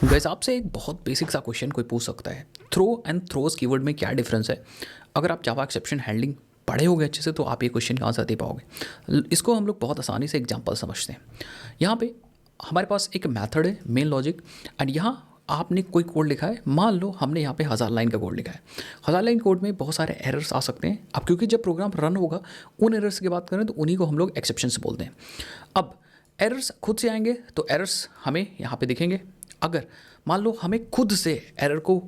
Gas आपसे एक बहुत बेसिक सा क्वेश्चन कोई पूछ सकता है, थ्रो एंड थ्रोज कीवर्ड में क्या डिफरेंस है। अगर आप जावा एक्सेप्शन हैंडलिंग पढ़े होगे अच्छे से तो आप ये क्वेश्चन का आंसर दे पाओगे। इसको हम लोग बहुत आसानी से एग्जांपल समझते हैं। यहाँ पे हमारे पास एक मेथड है मेन लॉजिक, एंड यहाँ आपने कोई कोड लिखा है। मान लो हमने यहाँ पे 1000 लाइन का कोड लिखा है। 1000 लाइन कोड में बहुत सारे एरर्स आ सकते हैं। अब क्योंकि जब प्रोग्राम रन होगा उन एरर्स की बात करें तो उन्हीं को हम लोग एक्सेप्शंस बोलते हैं। अब एरर्स खुद से आएंगे तो एरर्स हमें यहाँ पे दिखेंगे। अगर मान लो हमें खुद से एरर को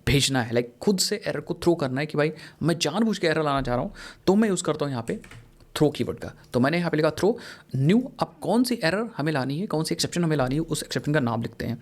भेजना है, लाइक खुद से एरर को थ्रो करना है कि भाई मैं जानबूझ के एरर लाना चाह रहा हूँ, तो मैं यूज़ करता हूँ यहाँ पे थ्रो कीवर्ड का। तो मैंने यहाँ पे लिखा थ्रो न्यू। अब कौन सी एरर हमें लानी है, कौन सी एक्सेप्शन हमें लानी है, उस एक्सेप्शन का नाम लिखते हैं।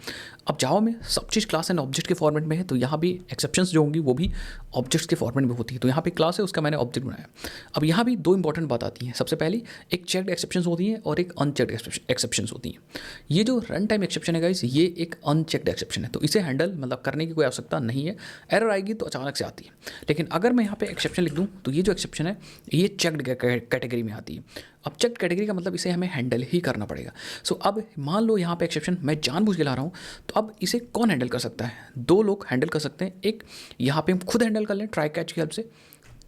अब जावा में सब चीज़ क्लास एंड ऑब्जेक्ट के फॉर्मेट में है, तो यहाँ भी एक्सेप्शंस जो होंगी वो भी ऑब्जेक्ट्स के फॉर्मेट में होती है। तो यहाँ पे क्लास है, उसका मैंने ऑब्जेक्ट बनाया। अब यहाँ भी दो इंपॉर्टेंट बात आती हैं। सबसे पहली एक चेक्ड एक्सेप्शंस होती हैं और एक अनचेक्ड एक्सेप्शंस होती हैं। ये जो रन टाइम एक्सेप्शन है गाइस, ये एक अनचेक्ड एक्सेप्शन है, तो इसे हैंडल मतलब करने की कोई आवश्यकता नहीं है। एरर आएगी तो अचानक से आती है। लेकिन अगर मैं यहाँ पे एक्सेप्शन लिख दूँ तो ये जो एक्सेप्शन है ये चेक्ड कैटेगरी में आती है। अब चेक्ड कैटेगरी का मतलब इसे हमें हैंडल ही करना पड़ेगा। सो अब मान लो यहाँ पे एक्सेप्शन मैं जानबूझ के ला रहा हूँ, तो अब इसे कौन हैंडल कर सकता है? दो लोग हैंडल कर सकते हैं। एक यहाँ पे हम खुद हैंडल कर लें ट्राई कैच की हेल्प से,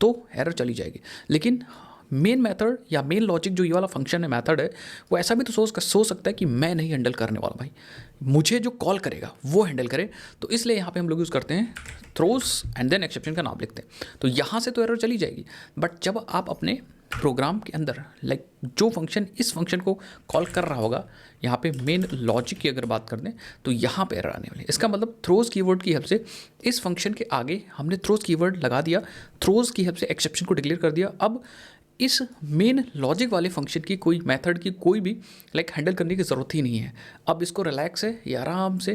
तो एरर चली जाएगी। लेकिन मेन मेथड या मेन लॉजिक जो ये वाला फंक्शन है, मेथड है, वो ऐसा भी तो सोच सकता है कि मैं नहीं हैंडल करने वाला भाई, मुझे जो कॉल करेगा वो हैंडल करे। तो इसलिए यहाँ पे हम लोग यूज़ करते हैं थ्रोज एंड देन एक्सेप्शन का नाम लिखते हैं। तो यहाँ से तो एरर चली जाएगी, बट जब आप अपने प्रोग्राम के अंदर लाइक जो फंक्शन इस फंक्शन को कॉल कर रहा होगा, यहाँ पे मेन लॉजिक की अगर बात कर दें तो यहाँ पे एरर आने वाली है। इसका मतलब थ्रोज कीवर्ड की हेल्प से इस फंक्शन के आगे हमने थ्रोज कीवर्ड लगा दिया, थ्रोज की हेल्प से एक्सेप्शन को डिक्लेयर कर दिया। अब इस मेन लॉजिक वाले फंक्शन की कोई मेथड की कोई भी लाइक हैंडल करने की ज़रूरत ही नहीं है। अब इसको रिलैक्स है या आराम से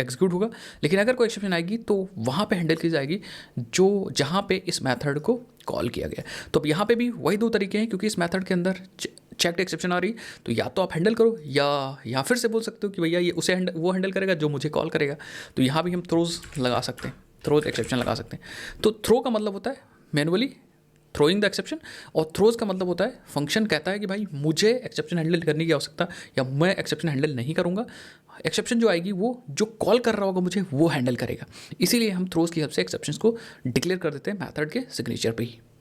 एग्जीक्यूट होगा। लेकिन अगर कोई एक्सेप्शन आएगी तो वहाँ पे हैंडल की जाएगी जो जहाँ पे इस मेथड को कॉल किया गया। तो अब यहाँ पे भी वही दो तरीके हैं, क्योंकि इस मेथड के अंदर चेक्ड एक्सेप्शन आ रही, तो या तो आप हैंडल करो या फिर से बोल सकते हो कि भैया ये उसे वो हैंडल करेगा जो मुझे कॉल करेगा। तो यहाँ भी हम थ्रोज लगा सकते हैं, थ्रोज एक्सेप्शन लगा सकते हैं। तो थ्रो का मतलब होता है मैनुअली थ्रोइंग द एक्सेप्शन, और थ्रोज का मतलब होता है फंक्शन कहता है कि भाई मुझे एक्सेप्शन हैंडल करने की आवश्यकता, या मैं एक्सेप्शन हैंडल नहीं करूँगा, एक्सेप्शन जो आएगी वो जो कॉल कर रहा होगा मुझे वो हैंडल करेगा। इसीलिए हम थ्रोज की हेल्प से एक्सेप्शंस को डिक्लेयर कर देते हैं मैथड के सिग्नेचर पे ही।